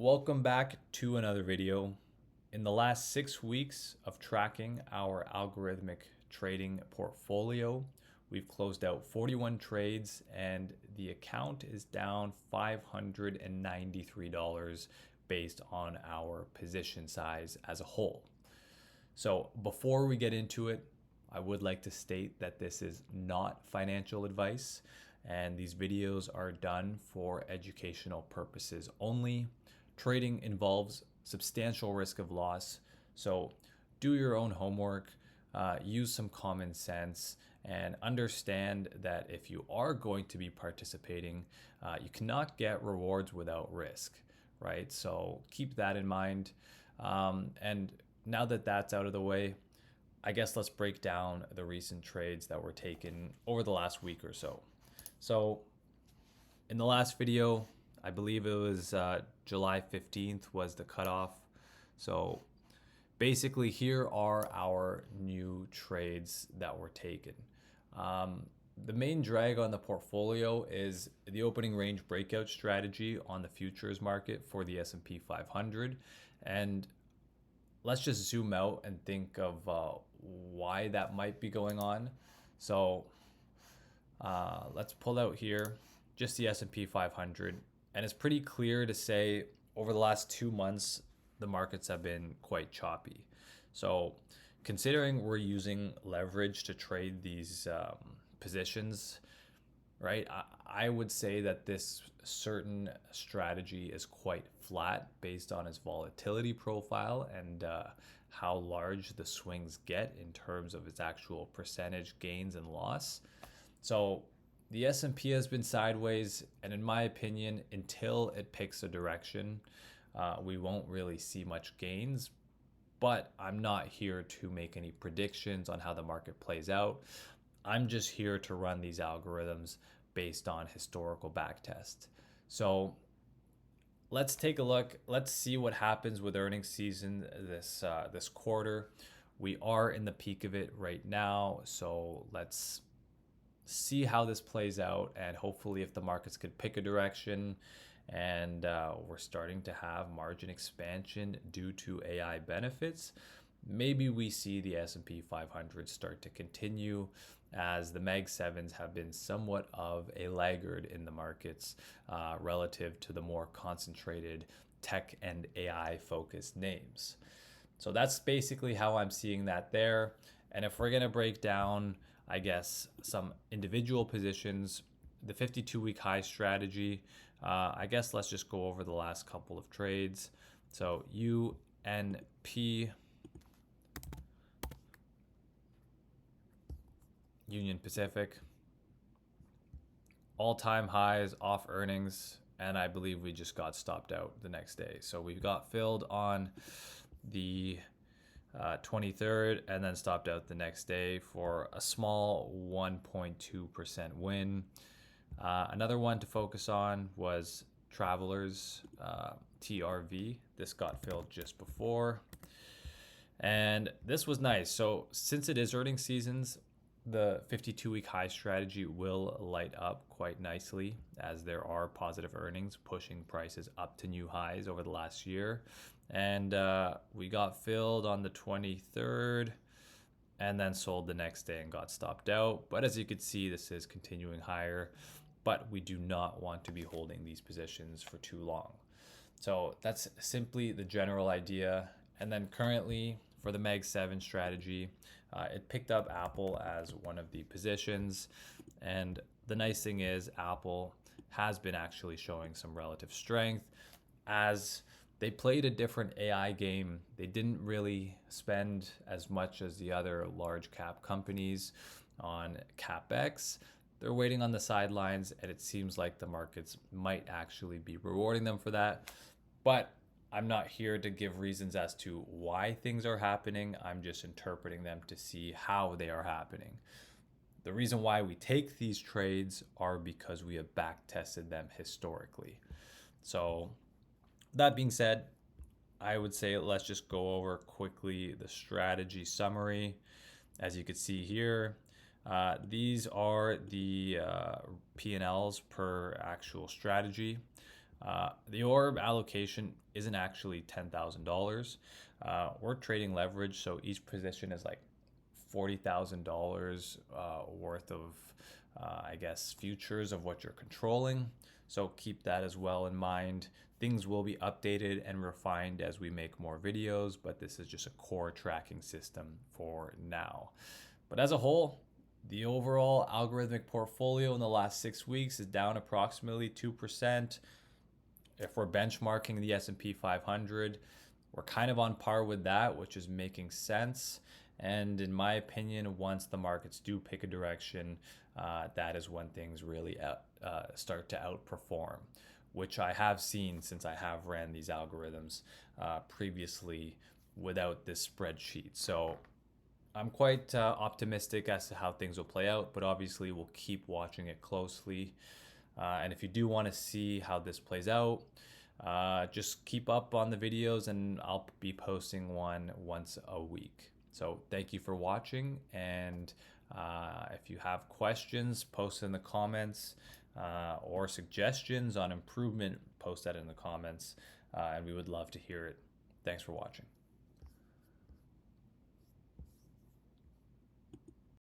Welcome back to another video. In the last 6 weeks of tracking our algorithmic trading portfolio, we've closed out 41 trades and the account is down $593 based on our position size as a whole. So before we get into it, I would like to state that this is not financial advice and these videos are done for educational purposes only. Trading involves substantial risk of loss, so do your own homework, use some common sense, and understand that if you are going to be participating, you cannot get rewards without risk, right? So keep that in mind. And now that that's out of the way, I guess let's break down the recent trades that were taken over the last week or so. So in the last video, I believe it was July 15th was the cutoff. So basically here are our new trades that were taken. The main drag on the portfolio is the opening range breakout strategy on the futures market for the S&P 500. And let's just zoom out and think of why that might be going on. So let's pull out here just the S&P 500. And it's pretty clear to say over the last 2 months, the markets have been quite choppy. So considering we're using leverage to trade these positions, right, I would say that this certain strategy is quite flat based on its volatility profile and how large the swings get in terms of its actual percentage gains and loss. So the S&P has been sideways, and in my opinion, until it picks a direction, we won't really see much gains. But I'm not here to make any predictions on how the market plays out. I'm just here to run these algorithms based on historical backtest. So let's take a look. Let's see what happens with earnings season this quarter. We are in the peak of it right now, so let's see how this plays out, and hopefully if the markets could pick a direction and we're starting to have margin expansion due to AI benefits, maybe we see the S&P 500 start to continue, as the Mag7s have been somewhat of a laggard in the markets relative to the more concentrated tech and AI focused names. So that's basically how I'm seeing that there. And if we're going to break down, I guess, some individual positions, the 52-week high strategy, I guess let's just go over the last couple of trades. So UNP, Union Pacific, all-time highs off earnings, and I believe we just got stopped out the next day. So we got filled on the 23rd and then stopped out the next day for a small 1.2% win. Another one to focus on was Travelers, TRV. This got filled just before, and this was nice. So since it is earnings seasons, the 52-week high strategy will light up quite nicely, as there are positive earnings pushing prices up to new highs over the last year. And we got filled on the 23rd and then sold the next day and got stopped out. But as you can see, this is continuing higher, but we do not want to be holding these positions for too long. So that's simply the general idea. And then currently for the Mag7 strategy, it picked up Apple as one of the positions. And the nice thing is Apple has been actually showing some relative strength, as they played a different AI game. They didn't really spend as much as the other large cap companies on CapEx. They're waiting on the sidelines, and it seems like the markets might actually be rewarding them for that. But I'm not here to give reasons as to why things are happening. I'm just interpreting them to see how they are happening. The reason why we take these trades are because we have back tested them historically. So that being said, I would say let's just go over quickly the strategy summary. As you can see here, these are the P&Ls per actual strategy. The orb allocation isn't actually $10,000. We're trading leverage, so each position is like $40,000 worth of, I guess, futures of what you're controlling. So keep that as well in mind. Things will be updated and refined as we make more videos, but this is just a core tracking system for now. But as a whole, the overall algorithmic portfolio in the last 6 weeks is down approximately 2%. If we're benchmarking the S&P 500, we're kind of on par with that, which is making sense. And in my opinion, once the markets do pick a direction, that is when things really start to outperform, which I have seen since I have ran these algorithms previously without this spreadsheet. So I'm quite optimistic as to how things will play out, but obviously we'll keep watching it closely. And if you do want to see how this plays out, just keep up on the videos and I'll be posting one once a week. So thank you for watching, and if you have questions, post in the comments, or suggestions on improvement, post that in the comments, and we would love to hear it. Thanks for watching.